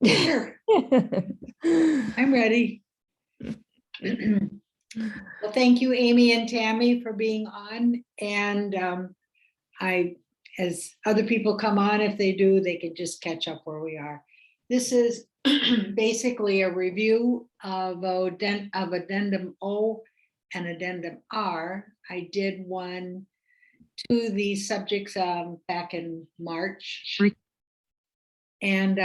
Sure, I'm ready. Well, thank you, Amy and Tammy, for being on. And as other people come on, if they do, they can just catch up where we are. This is basically a review of Addendum O and Addendum R. I did one to these subjects back in March. And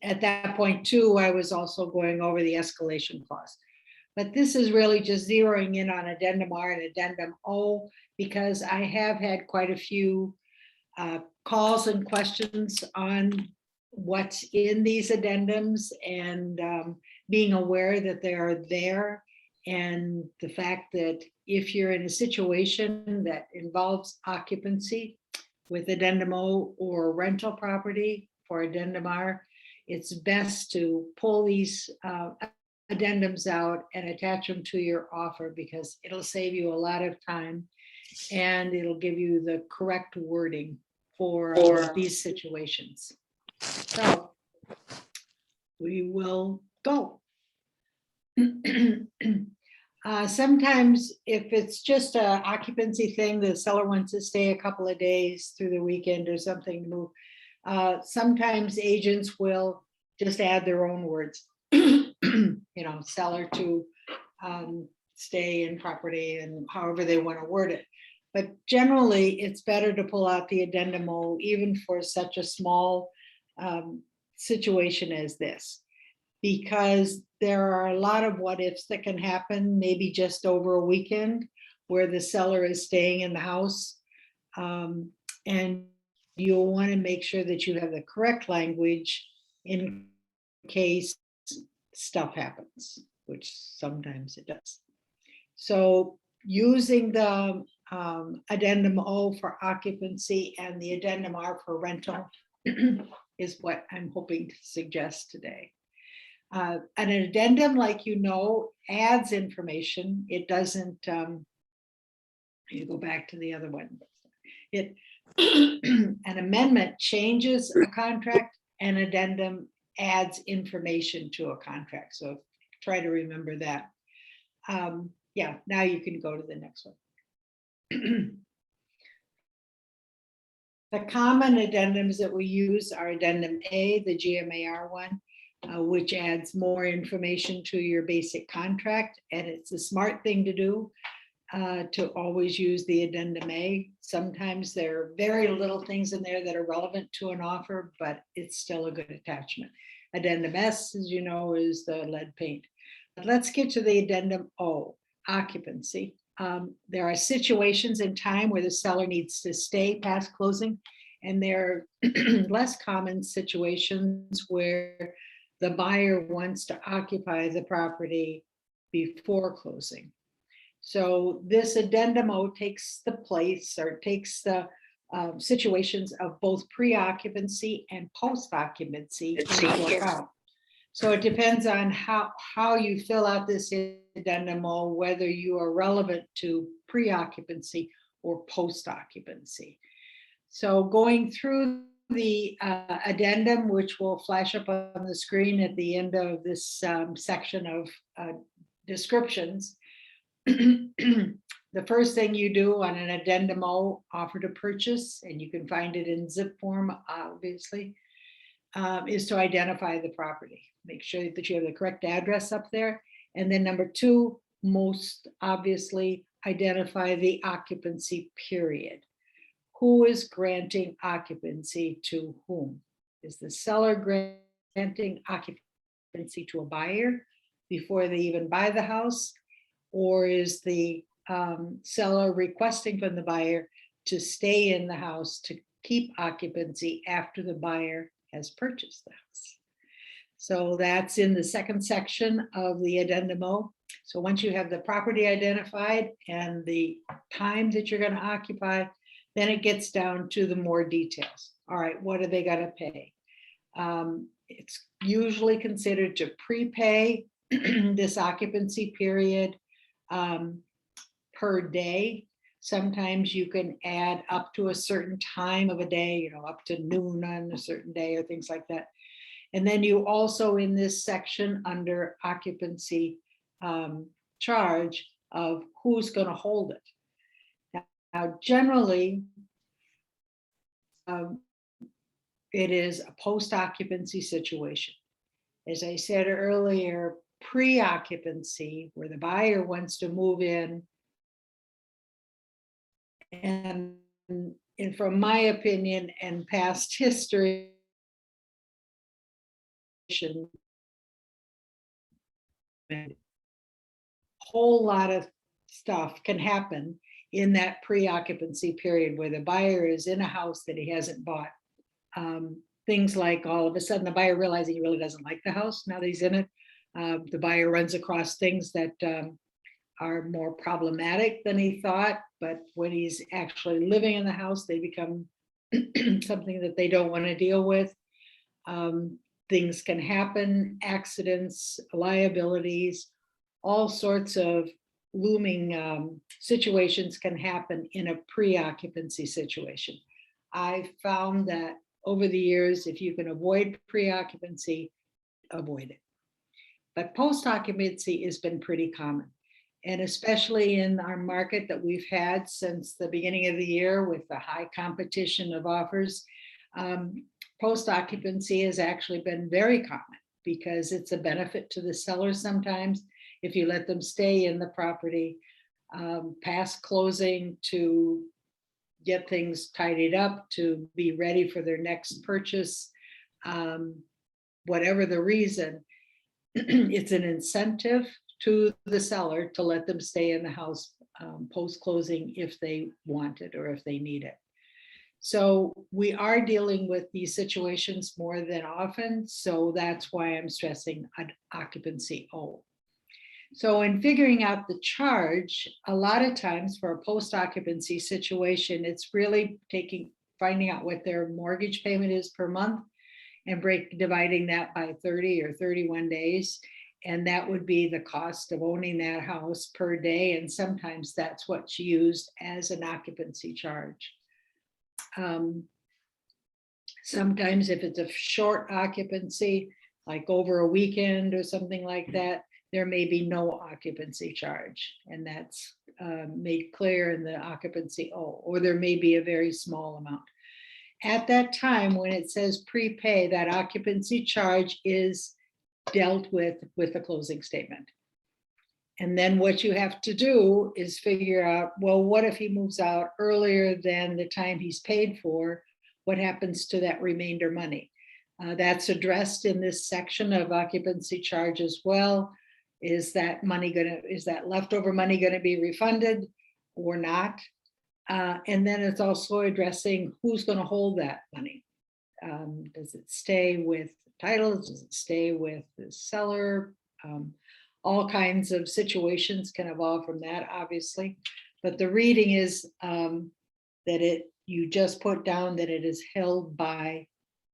at that point too, I was also going over the escalation clause. But this is really just zeroing in on Addendum R and Addendum O, because I have had quite a few calls and questions on what's in these addendums, and being aware that they are there, and the fact that if you're in a situation that involves occupancy with Addendum O or rental property for Addendum R, it's best to pull these addendums out and attach them to your offer, because it'll save you a lot of time and it'll give you the correct wording for these situations. So we will go. Sometimes if it's just an occupancy thing, the seller wants to stay a couple of days through the weekend or something to move. Sometimes agents will just add their own words, seller to stay in property, and however they want to word it. But generally, it's better to pull out the Addendum O, even for such a small situation as this, because there are a lot of what ifs that can happen, maybe just over a weekend where the seller is staying in the house. And you'll want to make sure that you have the correct language in case stuff happens, which sometimes it does. So using the Addendum O for occupancy and the Addendum R for rental is what I'm hoping to suggest today. An addendum, like adds information. It doesn't, you go back to the other one. An amendment changes a contract, and addendum adds information to a contract. So try to remember that. Yeah, now you can go to the next one. The common addendums that we use are Addendum A, the GMAR one, which adds more information to your basic contract. And it's a smart thing to do, to always use the Addendum A. Sometimes there are very little things in there that are relevant to an offer, but it's still a good attachment. Addendum S, as you know, is the lead paint. But let's get to the Addendum O, occupancy. There are situations in time where the seller needs to stay past closing, and there are less common situations where the buyer wants to occupy the property before closing. So this Addendum O takes the place, or takes the situations of both pre-occupancy and post-occupancy into account. So it depends on how you fill out this Addendum O, whether you are relevant to pre-occupancy or post-occupancy. So going through the addendum, which will flash up on the screen at the end of this section of descriptions, the first thing you do on an Addendum O, offer to purchase, and you can find it in zip form, obviously, is to identify the property. Make sure that you have the correct address up there. And then number two, most obviously, identify the occupancy period. Who is granting occupancy to whom? Is the seller granting occupancy to a buyer before they even buy the house? Or is the seller requesting from the buyer to stay in the house to keep occupancy after the buyer has purchased the house? So that's in the second section of the Addendum O. So once you have the property identified and the time that you're going to occupy, then it gets down to the more details. All right, what are they going to pay? It's usually considered to prepay this occupancy period per day. Sometimes you can add up to a certain time of a day, you know, up to noon on a certain day or things like that. And then you also in this section under occupancy charge of who's going to hold it. Now, generally, it is a post-occupancy situation. As I said earlier, pre-occupancy, where the buyer wants to move in, and from my opinion and past history, a whole lot of stuff can happen in that pre-occupancy period where the buyer is in a house that he hasn't bought. Things like all of a sudden the buyer realizing he really doesn't like the house now that he's in it. The buyer runs across things that are more problematic than he thought, but when he's actually living in the house, they become something that they don't want to deal with. Things can happen, accidents, liabilities, all sorts of looming situations can happen in a pre-occupancy situation. I found that over the years, if you can avoid pre-occupancy, avoid it. But post-occupancy has been pretty common. And especially in our market that we've had since the beginning of the year with the high competition of offers, post-occupancy has actually been very common because it's a benefit to the seller sometimes if you let them stay in the property past closing to get things tidied up, to be ready for their next purchase, whatever the reason. It's an incentive to the seller to let them stay in the house post-closing if they want it or if they need it. So we are dealing with these situations more than often. So that's why I'm stressing occupancy O. So in figuring out the charge, a lot of times for a post-occupancy situation, it's really finding out what their mortgage payment is per month and dividing that by 30 or 31 days. And that would be the cost of owning that house per day. And sometimes that's what's used as an occupancy charge. Sometimes if it's a short occupancy, like over a weekend or something like that, there may be no occupancy charge. And that's made clear in the occupancy O, or there may be a very small amount. At that time, when it says prepay, that occupancy charge is dealt with a closing statement. And then what you have to do is figure out, well, what if he moves out earlier than the time he's paid for? What happens to that remainder money? That's addressed in this section of occupancy charge as well. Is that leftover money going to be refunded or not? And then it's also addressing who's going to hold that money. Does it stay with titles? Does it stay with the seller? All kinds of situations can evolve from that, obviously. But the reading is that you just put down that it is held by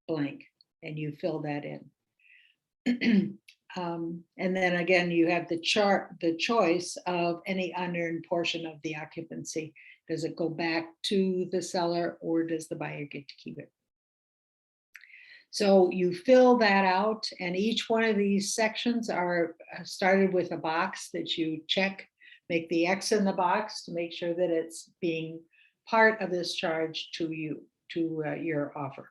blank, and you fill that in. And then again, you have the choice of any unearned portion of the occupancy. Does it go back to the seller or does the buyer get to keep it? So you fill that out, and each one of these sections are started with a box that you check, make the X in the box to make sure that it's being part of this charge to you, to your offer.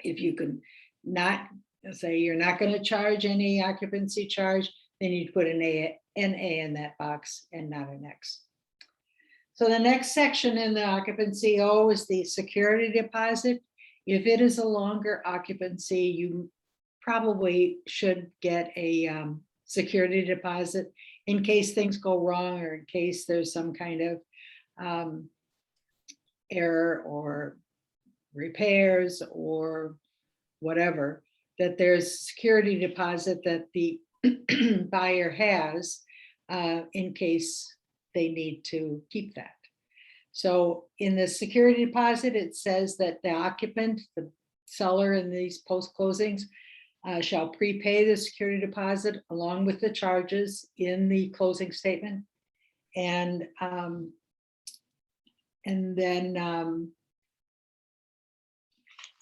If you can not say you're not going to charge any occupancy charge, then you'd put an A in that box and not an X. So the next section in the occupancy O is the security deposit. If it is a longer occupancy, you probably should get a security deposit in case things go wrong or in case there's some kind of error or repairs or whatever, that there's security deposit that the buyer has in case they need to keep that. So in the security deposit, it says that the occupant, the seller in these post closings, shall prepay the security deposit along with the charges in the closing statement. And And then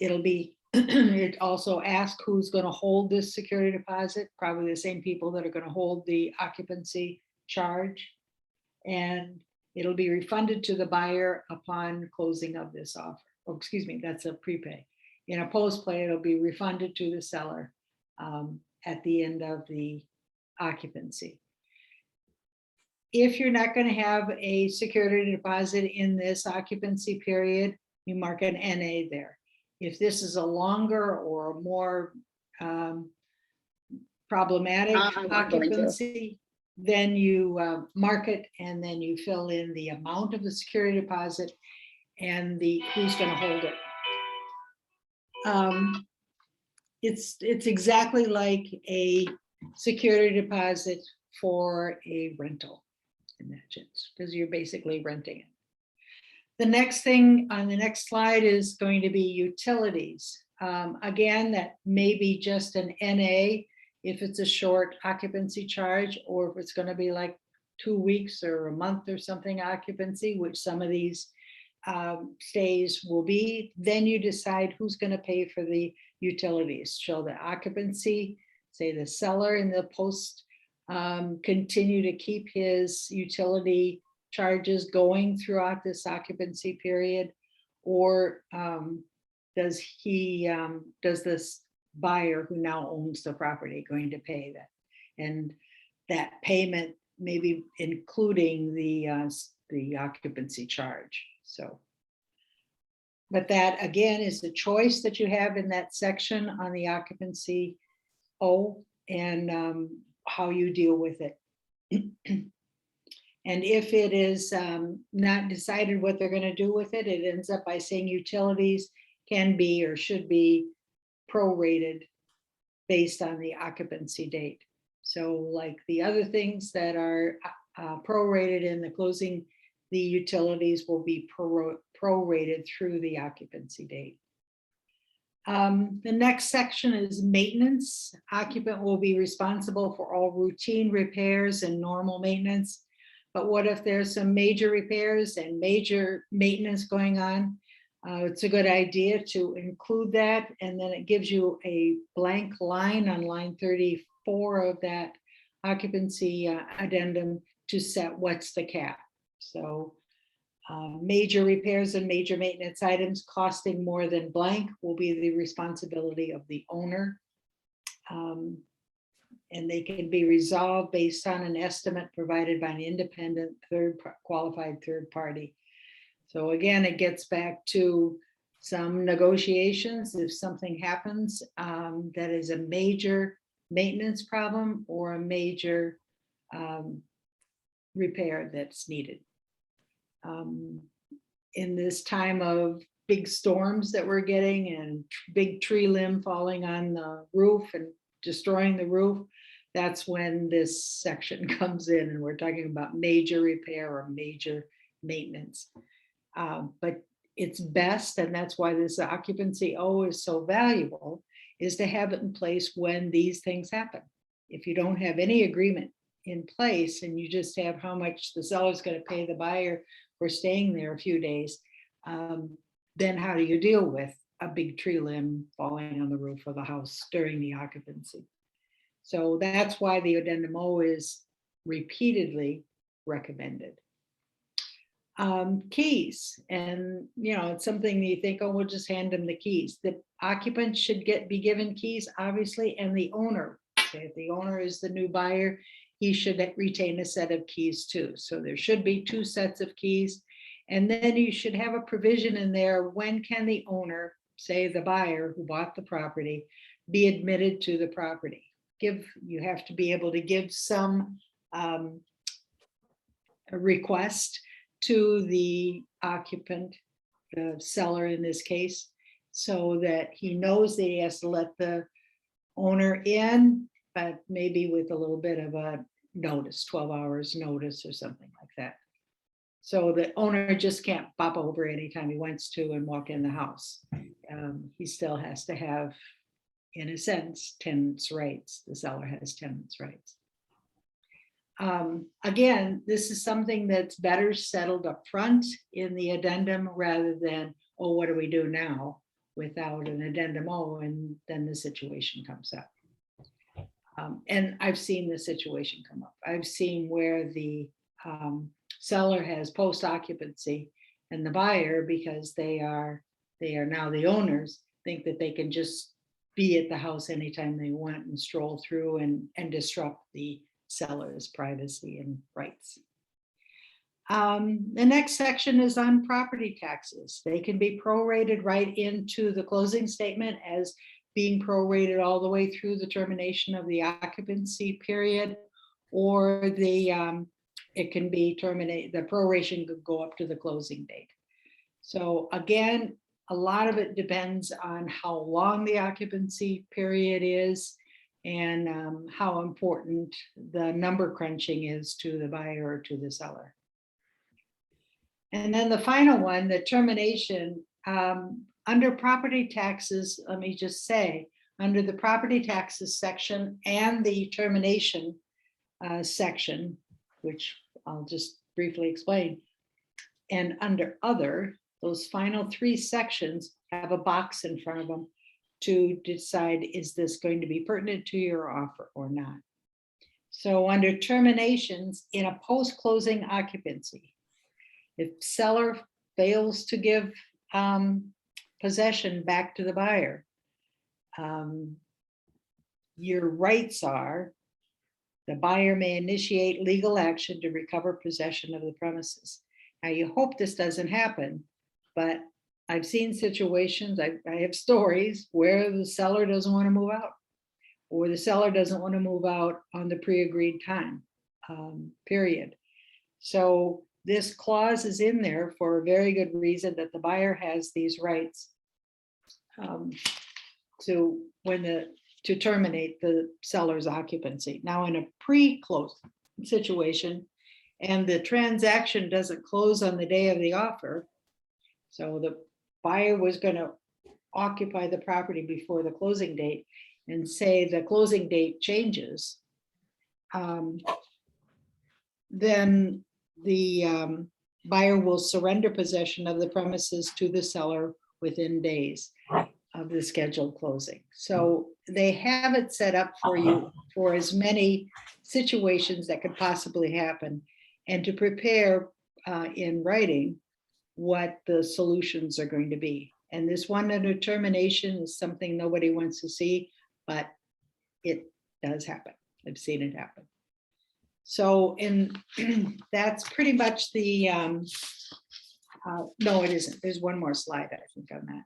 it'll be, it also asks who's going to hold this security deposit, probably the same people that are going to hold the occupancy charge. And it'll be refunded to the buyer upon closing of this offer. Oh, excuse me, that's a prepay. In a post play, it'll be refunded to the seller at the end of the occupancy. If you're not going to have a security deposit in this occupancy period, you mark an NA there. If this is a longer or more problematic occupancy, then you mark it and then you fill in the amount of the security deposit and the who's going to hold it. It's exactly like a security deposit for a rental in that sense, because you're basically renting it. The next thing on the next slide is going to be utilities. Again, that may be just an NA if it's a short occupancy charge, or if it's going to be like 2 weeks or a month or something occupancy, which some of these stays will be. Then you decide who's going to pay for the utilities. Shall the occupancy, say the seller in the post, continue to keep his utility charges going throughout this occupancy period, or does this buyer who now owns the property going to pay that? And that payment maybe including the occupancy charge. So, but that again is the choice that you have in that section on the occupancy O, and how you deal with it. And if it is not decided what they're going to do with it, it ends up by saying utilities can be or should be prorated based on the occupancy date. So like the other things that are prorated in the closing, the utilities will be prorated through the occupancy date. The next section is maintenance. Occupant will be responsible for all routine repairs and normal maintenance. But what if there's some major repairs and major maintenance going on? It's a good idea to include that, and then it gives you a blank line on line 34 of that occupancy addendum to set what's the cap. So major repairs and major maintenance items costing more than blank will be the responsibility of the owner. And they can be resolved based on an estimate provided by an independent qualified third party. So again, it gets back to some negotiations. If something happens that is a major maintenance problem or a major repair that's needed. In this time of big storms that we're getting and big tree limb falling on the roof and destroying the roof, that's when this section comes in, and we're talking about major repair or major maintenance. But it's best, and that's why this occupancy O is so valuable, is to have it in place when these things happen. If you don't have any agreement in place and you just have how much the seller is going to pay the buyer for staying there a few days, then how do you deal with a big tree limb falling on the roof of the house during the occupancy? So that's why the Addendum O is repeatedly recommended. Keys, and it's something that you think, oh, we'll just hand them the keys. The occupant should be given keys, obviously, and the owner. Okay, if the owner is the new buyer, he should retain a set of keys too. So there should be 2 sets of keys, and then you should have a provision in there. When can the owner, say the buyer who bought the property, be admitted to the property? You have to be able to give some a request to the occupant, the seller in this case, so that he knows that he has to let the owner in, but maybe with a little bit of a notice, 12 hours notice or something like that. So the owner just can't pop over anytime he wants to and walk in the house. He still has to have, in a sense, tenant's rights. The seller has tenant's rights. Again, this is something that's better settled up front in the addendum rather than, oh, what do we do now without an addendum O, and then the situation comes up. And I've seen the situation come up. I've seen where the seller has post occupancy and the buyer, because they are now the owners, think that they can just be at the house anytime they want and stroll through and disrupt the seller's privacy and rights. The next section is on property taxes. They can be prorated right into the closing statement as being prorated all the way through the termination of the occupancy period, or it can be terminated, the proration could go up to the closing date. So again, a lot of it depends on how long the occupancy period is and how important the number crunching is to the buyer or to the seller. And then the final one, the termination, under property taxes, let me just say, under the property taxes section and the termination section, which I'll just briefly explain, and under other, those final three sections have a box in front of them to decide, is this going to be pertinent to your offer or not? So under terminations in a post-closing occupancy, if seller fails to give possession back to the buyer, your rights are, the buyer may initiate legal action to recover possession of the premises. Now, you hope this doesn't happen, but I've seen situations, I have stories where the seller doesn't want to move out, or the seller doesn't want to move out on the pre-agreed time period. So this clause is in there for a very good reason, that the buyer has these rights to terminate the seller's occupancy. Now, in a pre-close situation, and the transaction doesn't close on the day of the offer, so the buyer was going to occupy the property before the closing date, and say the closing date changes, then the buyer will surrender possession of the premises to the seller within days of the scheduled closing. So they have it set up for you for as many situations that could possibly happen, and to prepare in writing what the solutions are going to be. And this one under termination is something nobody wants to see, but it does happen. I've seen it happen. So that's pretty much the, no, it isn't. There's one more slide, I think, on that.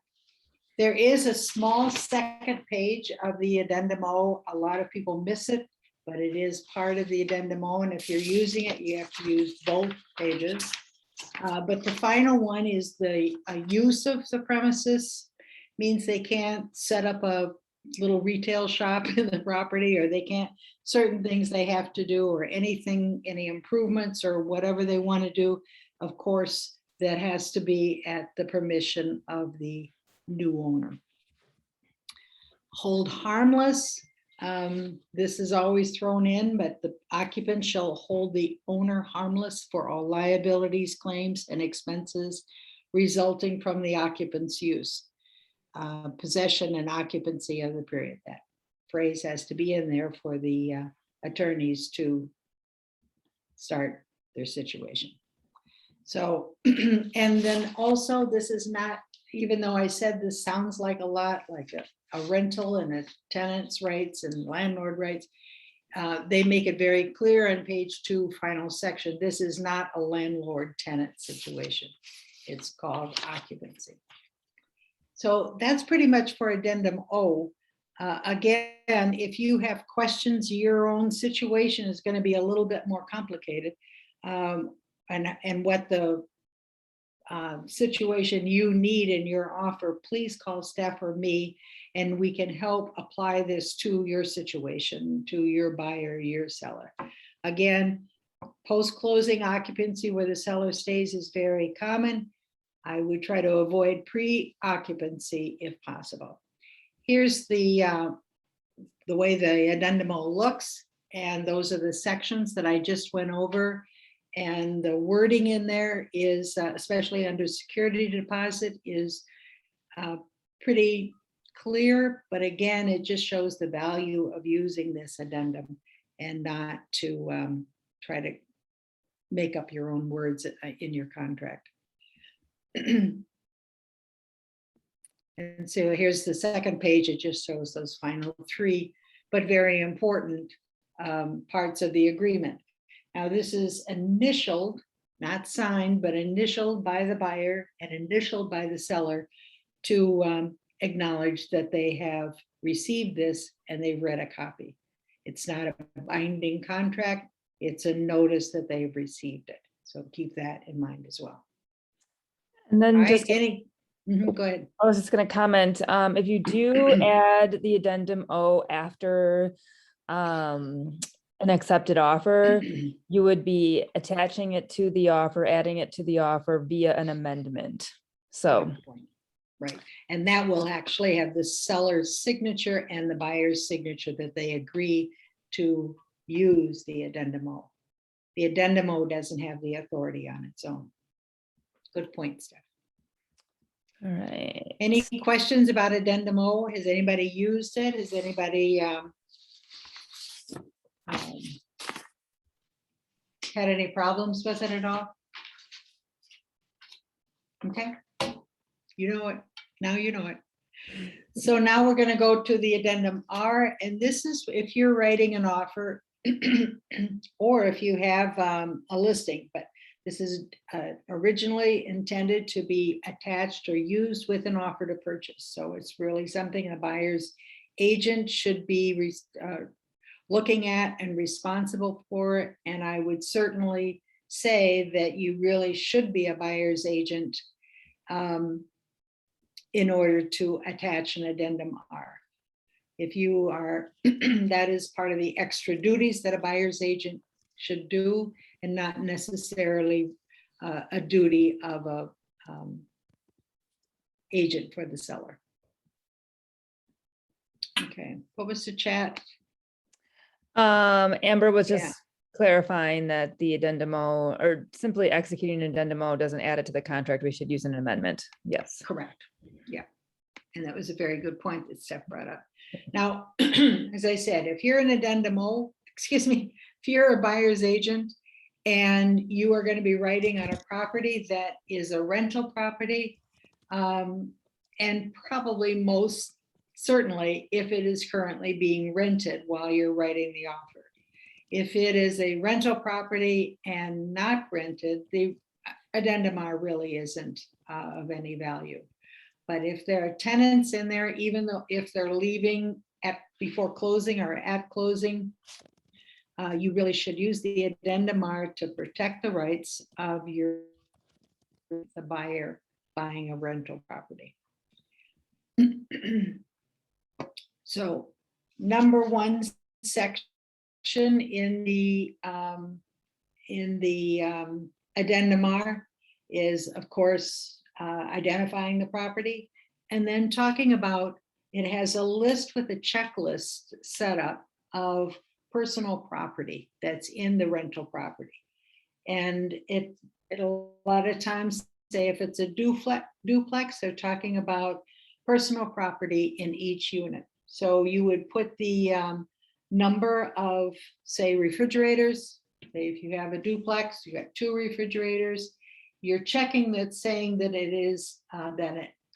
There is a small second page of the Addendum O. A lot of people miss it, but it is part of the Addendum O. And if you're using it, you have to use both pages. But the final one is the use of the premises. Means they can't set up a little retail shop in the property, or they can't, certain things they have to do, or anything, any improvements or whatever they want to do. Of course, that has to be at the permission of the new owner. Hold harmless. This is always thrown in, but the occupant shall hold the owner harmless for all liabilities, claims, and expenses resulting from the occupant's use, possession, and occupancy of the period. That phrase has to be in there for the attorneys to start their situation. So, and then also, this is not, even though I said this sounds like a lot like a rental and a tenant's rights and landlord rights, they make it very clear on page 2, final section, this is not a landlord-tenant situation. It's called occupancy. So that's pretty much for Addendum O. Again, if you have questions, your own situation is going to be a little bit more complicated, and what the situation you need in your offer, please call Steph or me, and we can help apply this to your situation, to your buyer, your seller. Again, post-closing occupancy where the seller stays is very common. I would try to avoid pre-occupancy if possible. Here's the way the Addendum O looks. And those are the sections that I just went over. And the wording in there is, especially under security deposit, is pretty clear. But again, it just shows the value of using this addendum and not to try to make up your own words in your contract. And so here's the second page. It just shows those final three, but very important parts of the agreement. Now, this is initialed, not signed, but initialed by the buyer and initialed by the seller to acknowledge that they have received this and they've read a copy. It's not a binding contract. It's a notice that they've received it. So keep that in mind as well. And then All just right, go ahead. I was just going to comment, if you do add the addendum O after an accepted offer, you would be attaching it to the offer, adding it to the offer via an amendment. So, right. And that will actually have the seller's signature and the buyer's signature that they agree to use the addendum O. The addendum O doesn't have the authority on its own. Good point, Steph. all right. Any questions about addendum O? Has anybody used it? Has anybody had any problems with it at all? Okay, you know it. Now you know it. So now we're going to go to the addendum R, and this is if you're writing an offer or if you have a listing, but this is originally intended to be attached or used with an offer to purchase. So it's really something a buyer's agent should be looking at and responsible for. And I would certainly say that you really should be a buyer's agent in order to attach an addendum R. If you are, that is part of the extra duties that a buyer's agent should do, and not necessarily a duty of a agent for the seller. Okay, what was the chat? Amber was just clarifying that the addendum O, or simply executing an addendum O, doesn't add it to the contract. We should use an amendment. Yes. Correct. Yeah. And that was a very good point that Steph brought up. Now, as I said, if you're an addendum O, excuse me, if you're a buyer's agent and you are going to be writing on a property that is a rental property, and probably most certainly if it is currently being rented while you're writing the offer. If it is a rental property and not rented, the addendum R really isn't of any value. But if there are tenants in there, even though if they're leaving before closing or at closing, you really should use the addendum R to protect the rights of the buyer buying a rental property. So, number one section in the addendum R is, of course, identifying the property, and then talking about, it has a list with a checklist set up of personal property that's in the rental property. And it a lot of times say if it's a duplex, they're talking about personal property in each unit. So you would put the number of, say, refrigerators. Say if you have a duplex, you got 2 refrigerators. You're checking that, saying that it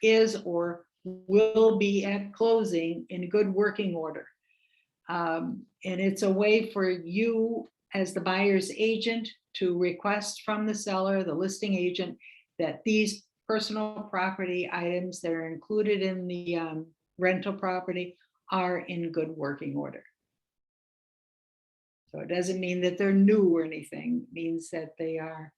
is or will be at closing in good working order. And it's a way for you as the buyer's agent to request from the seller, the listing agent, that these personal property items that are included in the rental property are in good working order. So it doesn't mean that they're new or anything. It means that they are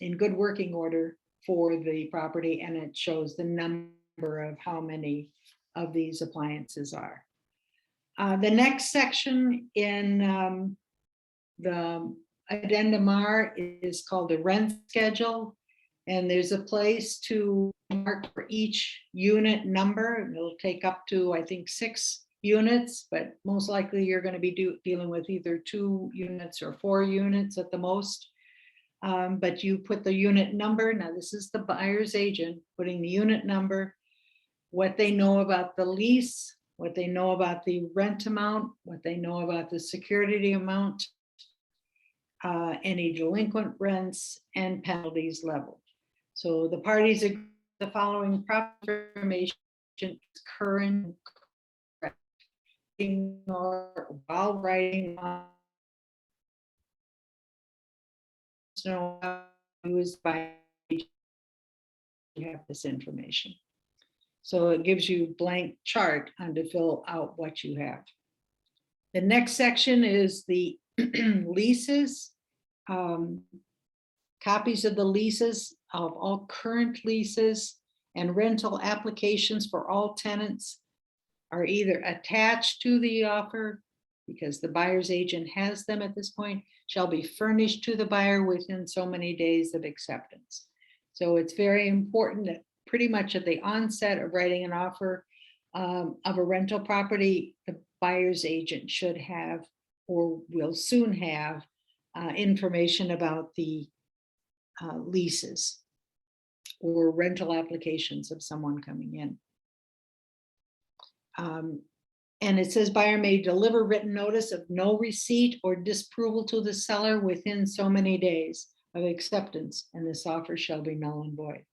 in good working order for the property, and it shows the number of how many of these appliances are. The next section in the addendum R is called the rent schedule, and there's a place to mark for each unit number. It'll take up to, I think, 6 units, but most likely you're going to be dealing with either 2 units or 4 units at the most. But you put the unit number. Now this is the buyer's agent putting the unit number, what they know about the lease, what they know about the rent amount, what they know about the security amount, any delinquent rents and penalties leveled. So the parties agree the following proper information is current or while writing on used by you have this information. So it gives you blank chart on to fill out what you have. The next section is the leases. Copies of the leases of all current leases and rental applications for all tenants are either attached to the offer, because the buyer's agent has them at this point, shall be furnished to the buyer within so many days of acceptance. So it's very important that pretty much at the onset of writing an offer of a rental property, the buyer's agent should have or will soon have information about the leases or rental applications of someone coming in. And it says buyer may deliver written notice of no receipt or disapproval to the seller within so many days of acceptance, and this offer shall be null and void.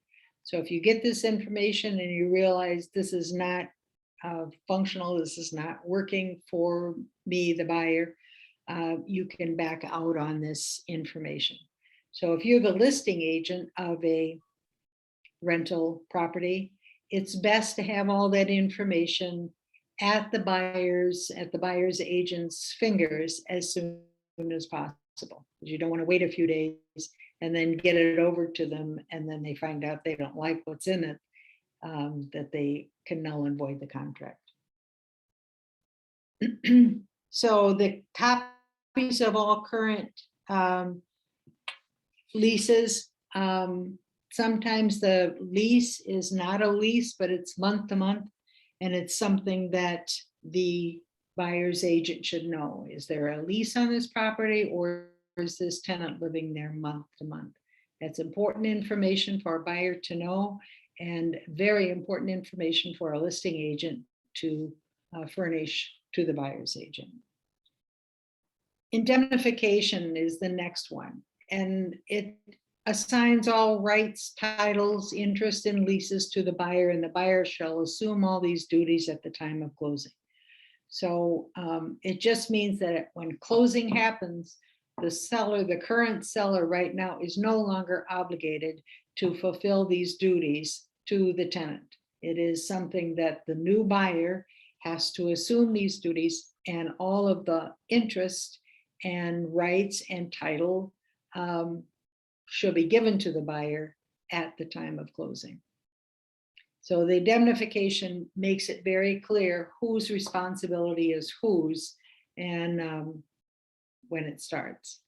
So if you get this information and you realize this is not functional, this is not working for me, the buyer, you can back out on this information. So if you're the listing agent of a rental property, it's best to have all that information at the buyer's agent's fingers as soon as possible. You don't want to wait a few days and then get it over to them, and then they find out they don't like what's in it, that they can null and void the contract. So the copies of all current leases, sometimes the lease is not a lease, but it's month to month. And it's something that the buyer's agent should know. Is there a lease on this property, or is this tenant living there month to month? That's important information for a buyer to know, and very important information for a listing agent to furnish to the buyer's agent. Indemnification is the next one, and it assigns all rights, titles, interest, and leases to the buyer, and the buyer shall assume all these duties at the time of closing. So it just means that when closing happens, the seller, the current seller right now, is no longer obligated to fulfill these duties to the tenant. It is something that the new buyer has to assume these duties, and all of the interest and rights and title should be given to the buyer at the time of closing. So the indemnification makes it very clear whose responsibility is whose, and when it starts.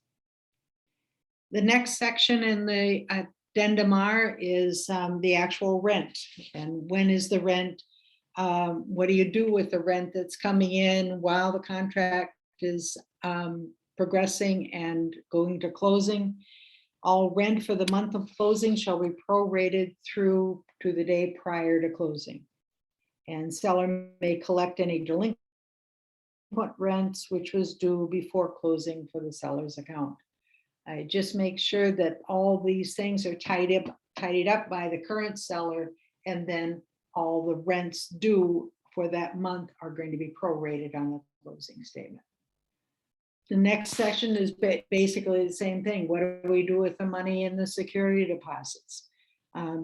The next section in the Addendum R is the actual rent, and when is the rent? What do you do with the rent that's coming in while the contract is progressing and going to closing? All rent for the month of closing shall be prorated through to the day prior to closing. And seller may collect any delinquent rents which was due before closing for the seller's account. I just make sure that all these things are tidied up by the current seller, and then all the rents due for that month are going to be prorated on the closing statement. The next section is basically the same thing. What do we do with the money in the security deposits?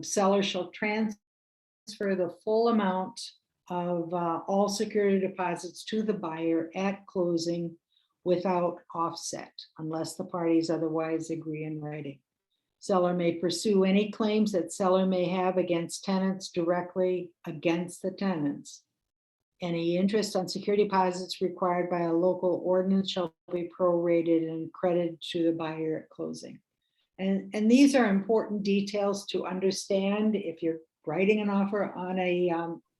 Seller shall transfer the full amount of all security deposits to the buyer at closing without offset, unless the parties otherwise agree in writing. Seller may pursue any claims that seller may have against tenants directly against the tenants. Any interest on security deposits required by a local ordinance shall be prorated and credited to the buyer at closing. And these are important details to understand if you're writing an offer on a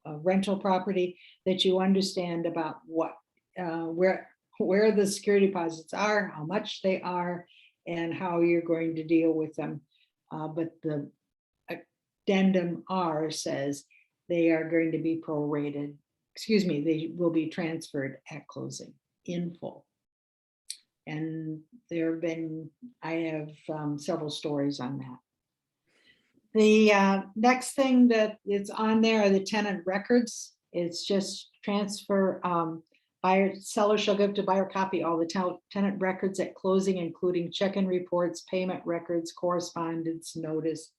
rental property, that you understand about what, where the security deposits are, how much they are, and how you're going to deal with them. But the Addendum R says they are going to be prorated, excuse me, they will be transferred at closing in full. And there have been, I have several stories on that. The next thing that is on there are the tenant records. It's just transfer, buyer, seller shall give to buyer copy all the tenant records at closing, including check-in reports, payment records, correspondence, notice.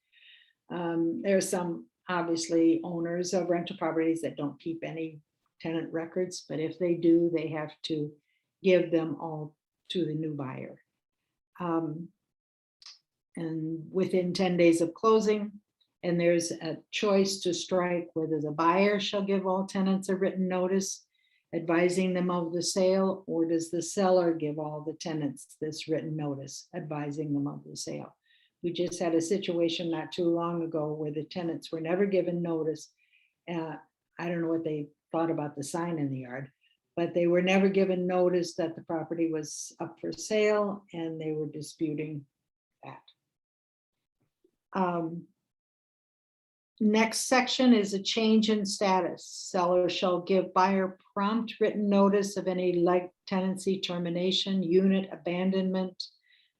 There are some obviously owners of rental properties that don't keep any tenant records, but if they do, they have to give them all to the new buyer. And within 10 days of closing, and there's a choice to strike whether the buyer shall give all tenants a written notice advising them of the sale, or does the seller give all the tenants this written notice advising them of the sale. We just had a situation not too long ago where the tenants were never given notice. I don't know what they thought about the sign in the yard, but they were never given notice that the property was up for sale, and they were disputing that. Next section is a change in status. Seller shall give buyer prompt written notice of any like tenancy termination, unit abandonment,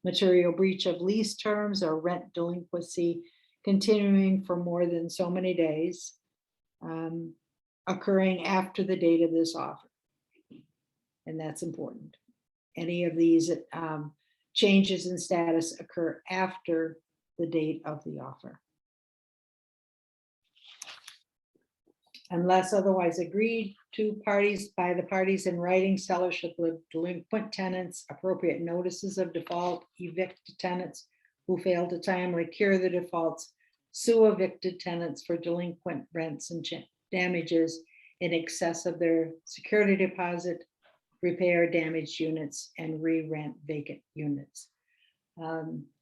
material breach of lease terms, or rent delinquency continuing for more than so many days, occurring after the date of this offer. And that's important. Any of these changes in status occur after the date of the offer. Unless otherwise agreed to by the parties in writing, seller should give delinquent tenants appropriate notices of default, evict tenants who fail to timely cure the defaults, sue evicted tenants for delinquent rents and damages in excess of their security deposit, repair damaged units, and re-rent vacant units.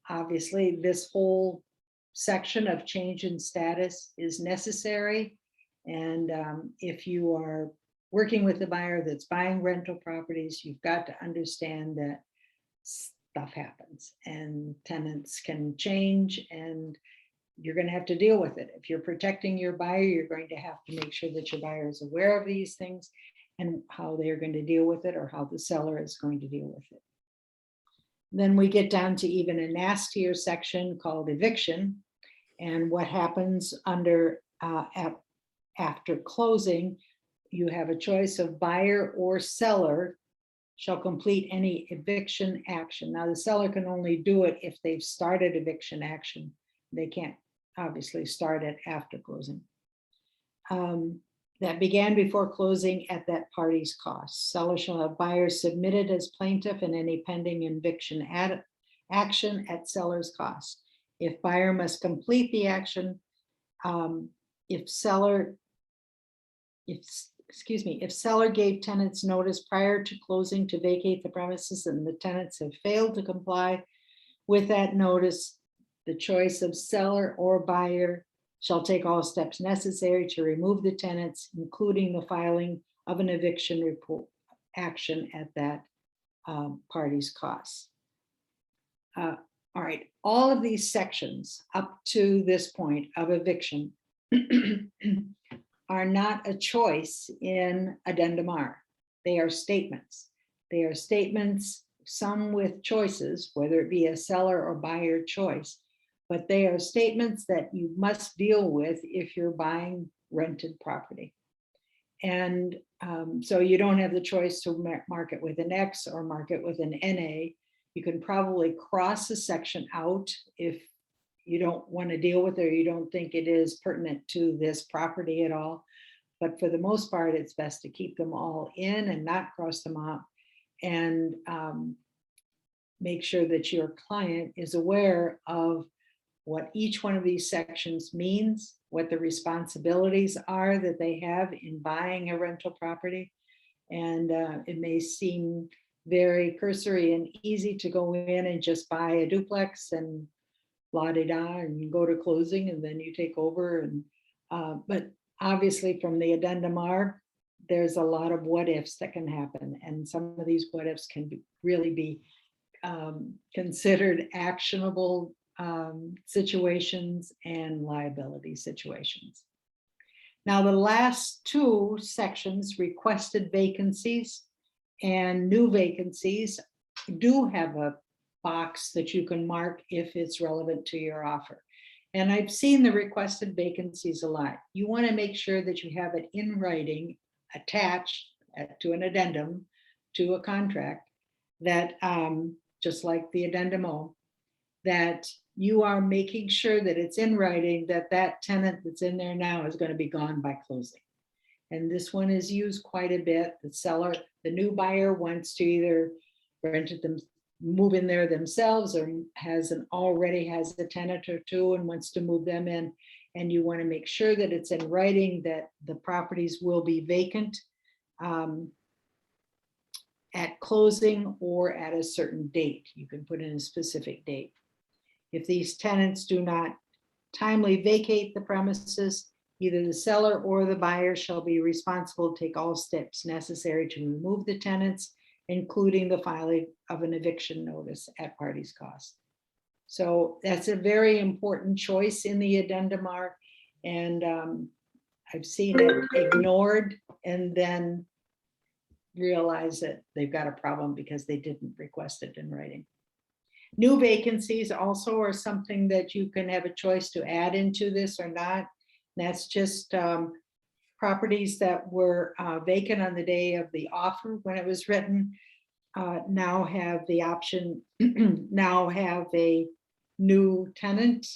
Obviously, this whole section of change in status is necessary. And if you are working with a buyer that's buying rental properties, you've got to understand that stuff happens and tenants can change, and you're going to have to deal with it. If you're protecting your buyer, you're going to have to make sure that your buyer is aware of these things and how they're going to deal with it, or how the seller is going to deal with it. Then we get down to even a nastier section called eviction, and what happens under after closing. You have a choice of buyer or seller shall complete any eviction action. Now, the seller can only do it if they've started eviction action. They can't obviously start it after closing. That began before closing at that party's cost. Seller shall have buyer submitted as plaintiff in any pending eviction action at seller's cost. If buyer must complete the action, if seller gave tenants notice prior to closing to vacate the premises and the tenants have failed to comply with that notice, the choice of seller or buyer shall take all steps necessary to remove the tenants, including the filing of an eviction report action at that party's cost. All right, all of these sections up to this point of eviction are not a choice in Addendum R. They are statements. They are statements, some with choices, whether it be a seller or buyer choice, but they are statements that you must deal with if you're buying rented property. And so you don't have the choice to mark it with an X or mark it with an NA. You can probably cross a section out if you don't want to deal with it or you don't think it is pertinent to this property at all. But for the most part, it's best to keep them all in and not cross them out, and make sure that your client is aware of what each one of these sections means, what the responsibilities are that they have in buying a rental property. And it may seem very cursory and easy to go in and just buy a duplex and blah-de-da and go to closing and then you take over. And but obviously from the addendum R, there's a lot of what ifs that can happen. And some of these what ifs can really be considered actionable situations and liability situations. Now, the last two sections, requested vacancies and new vacancies, do have a box that you can mark if it's relevant to your offer. And I've seen the requested vacancies a lot. You want to make sure that you have it in writing, attached to an addendum to a contract, that just like the addendum O, that you are making sure that it's in writing that that tenant that's in there now is going to be gone by closing. And this one is used quite a bit. The seller, the new buyer wants to either rent it them, move in there themselves, or already has a tenant or two and wants to move them in. And you want to make sure that it's in writing that the properties will be vacant at closing or at a certain date. You can put in a specific date. If these tenants do not timely vacate the premises, either the seller or the buyer shall be responsible to take all steps necessary to remove the tenants, including the filing of an eviction notice at party's cost. So that's a very important choice in the addendum R, and I've seen it ignored and then realize that they've got a problem because they didn't request it in writing. New vacancies also are something that you can have a choice to add into this or not. That's just properties that were vacant on the day of the offer when it was written, now have the option, now have a new tenant,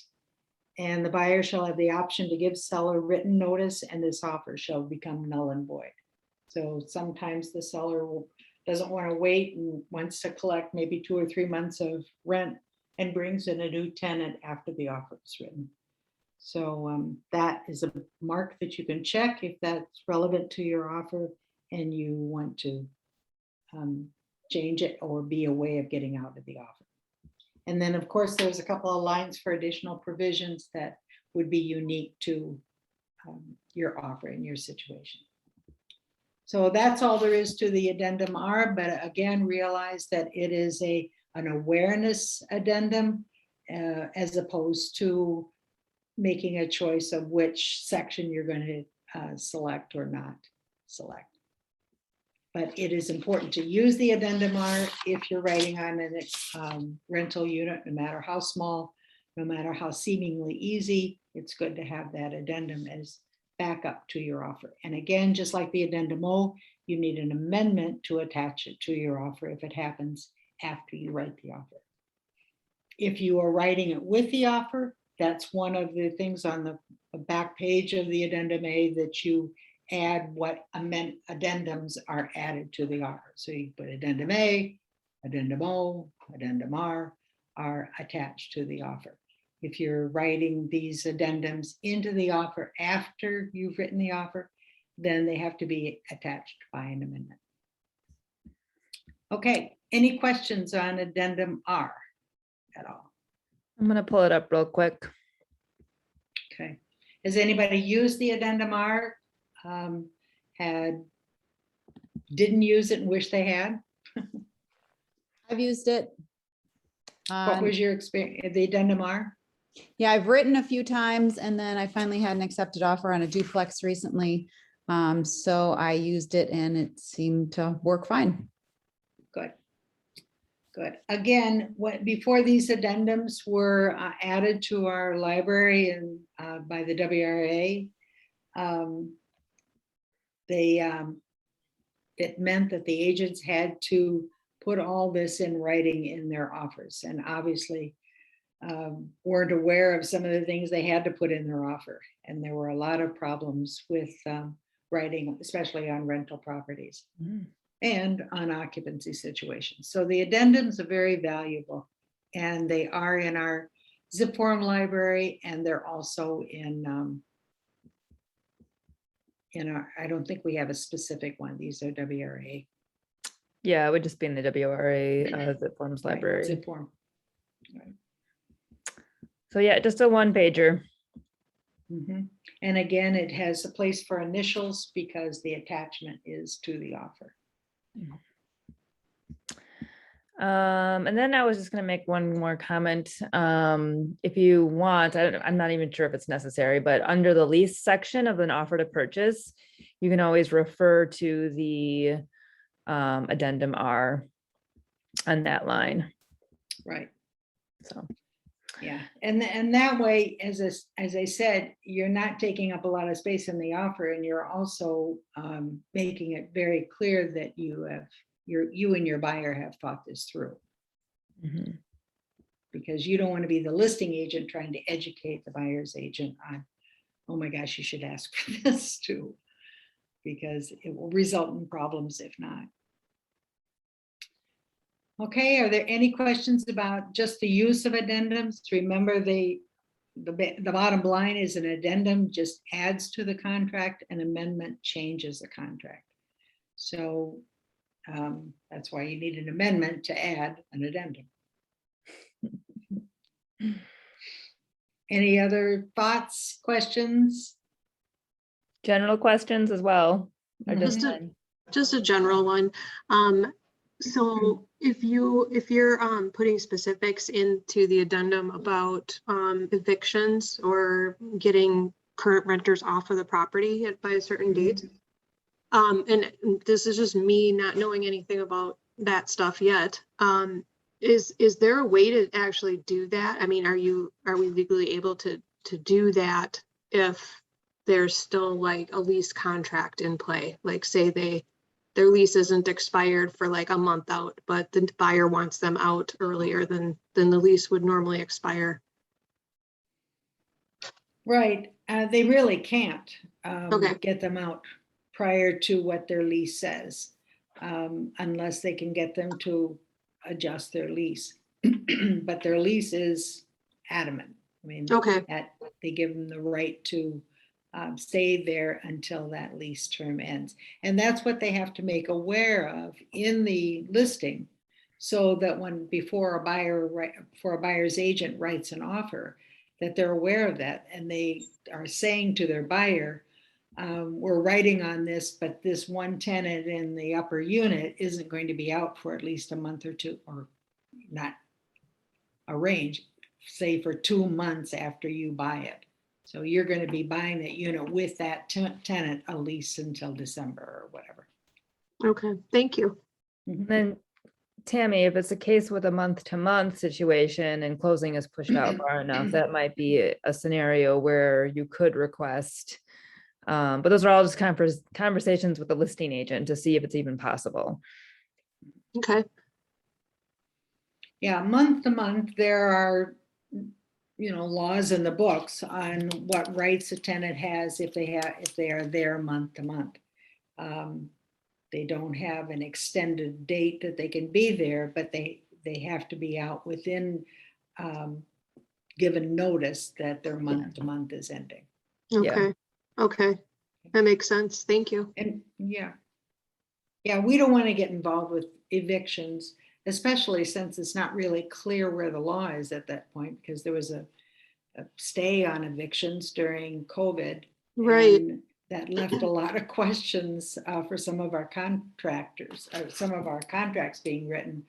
and the buyer shall have the option to give seller written notice, and this offer shall become null and void. So sometimes the seller doesn't want to wait and wants to collect maybe 2 or 3 months of rent and brings in a new tenant after the offer is written. So that is a mark that you can check if that's relevant to your offer and you want to change it or be a way of getting out of the offer. And then, of course, there's a couple of lines for additional provisions that would be unique to your offer and your situation. So that's all there is to the addendum R, but again, realize that it is an awareness addendum as opposed to making a choice of which section you're going to select or not select. But it is important to use the addendum R if you're writing on an rental unit, no matter how small, no matter how seemingly easy. It's good to have that addendum as backup to your offer. And again, just like the addendum O, you need an amendment to attach it to your offer if it happens after you write the offer. If you are writing it with the offer, that's one of the things on the back page of the addendum A that you add what addendums are added to the offer. So you put addendum A, addendum O, addendum R are attached to the offer. If you're writing these addendums into the offer after you've written the offer, then they have to be attached by an amendment. Okay, any questions on addendum R at all? I'm gonna pull it up real quick. Okay, has anybody used the addendum R? Didn't use it and wish they had? I've used it. What was your experience, the addendum R? Yeah, I've written a few times and then I finally had an accepted offer on a duplex recently. So I used it and it seemed to work fine. Good. Good. Again, before these addendums were added to our library and by the WRA, it meant that the agents had to put all this in writing in their offers, and obviously weren't aware of some of the things they had to put in their offer. And there were a lot of problems with writing, especially on rental properties and on occupancy situations. So the addendums are very valuable, and they are in our zip form library, and they're also in our, I don't think we have a specific one. These are WRA. Yeah, it would just be in the WRA zip forms Right, library. zip form. Right. So yeah, just a one pager. Mhm. And again, it has a place for initials because the attachment is to the offer. And then I was just going to make one more comment. If you want, I'm not even sure if it's necessary, but under the lease section of an offer to purchase, you can always refer to the addendum R on that line. Right. So, Yeah, and that way, as I said, you're not taking up a lot of space in the offer, and you're also making it very clear that you and your buyer have thought this through. mhm. Because you don't want to be the listing agent trying to educate the buyer's agent on, oh my gosh, you should ask for this too, because it will result in problems if not. Okay, are there any questions about just the use of addendums? Remember, the bottom line is an addendum just adds to the contract, an amendment changes the contract. So that's why you need an amendment to add an addendum. Any other thoughts, questions? General questions as well. Or Mhm. Just a general one. So if you're putting specifics into the addendum about evictions or getting current renters off of the property by a certain date, and this is just me not knowing anything about that stuff yet. Is there a way to actually do that? I mean, are we legally able to do that if there's still like a lease contract in play? Like say their lease isn't expired for like a month out, but the buyer wants them out earlier than the lease would normally expire. Right, they really can't Okay. get them out prior to what their lease says, unless they can get them to adjust their lease. But their lease is adamant. I mean, Okay. that they give them the right to stay there until that lease term ends. And that's what they have to make aware of in the listing, so that before a buyer's agent writes an offer, that they're aware of that, and they are saying to their buyer, we're writing on this, but this one tenant in the upper unit isn't going to be out for at least a month or two, or not arrange, say for 2 months after you buy it. So you're going to be buying that unit with that tenant a lease until December or whatever. Okay. Thank you. And then Tammy, if it's a case with a month-to-month situation and closing is pushed out far enough, that might be a scenario where you could request. But those are all just conversations with the listing agent to see if it's even possible. Okay. Yeah, month to month, there are, laws in the books on what rights a tenant has if they are there month to month. They don't have an extended date that they can be there, but they have to be out within given notice that their month to month is ending. Okay. Okay. That makes sense. Thank you. And yeah, we don't want to get involved with evictions, especially since it's not really clear where the law is at that point, because there was a stay on evictions during COVID. Right. And that left a lot of questions for some of our contractors, some of our contracts being written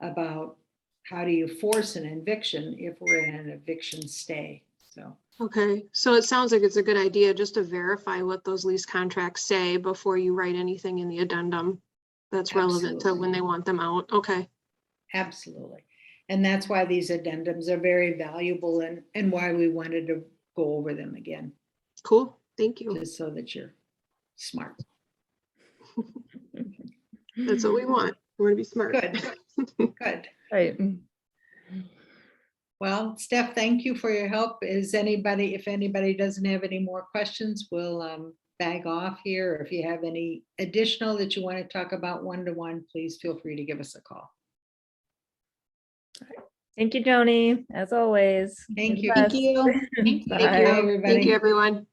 about how do you force an eviction if we're in an eviction stay. So. Okay, so it sounds like it's a good idea just to verify what those lease contracts say before you write anything in the addendum that's relevant to when they want them out. Okay. Absolutely. And that's why these addendums are very valuable, and why we wanted to go over them again. Cool. Thank you. Just so that you're smart. That's what we want. We want to be smart. Good. Good. Right. Well, Steph, thank you for your help. If anybody doesn't have any more questions, we'll bag off here. Or if you have any additional that you want to talk about one-to-one, please feel free to give us a call. Thank you, Joni, as always. Thank you. Thank you. Thank you. Bye. Bye, everybody. Thank you, everyone.